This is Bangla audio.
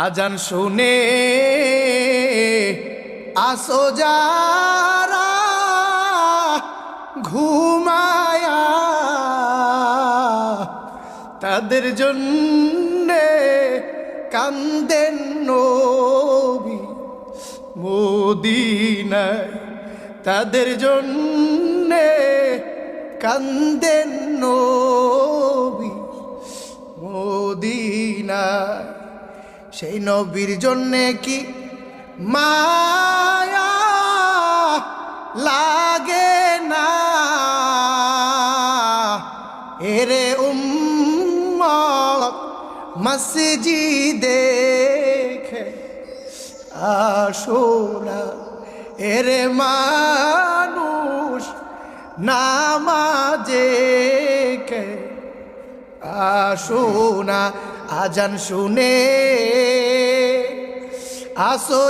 আজান শুনে আসো যারা ঘুমায়া, তাদের জন্যে কান্দেন নবী মদিনায়, তাদের জন্যে কান্দেন নবী মদিনায়। সেই নবীর জন্যে কি মায়া লাগে না? এরে উম্মত মসজিদে আসো না, এরে মানুষ নামাজে আসো না। আজান শুনে আসো।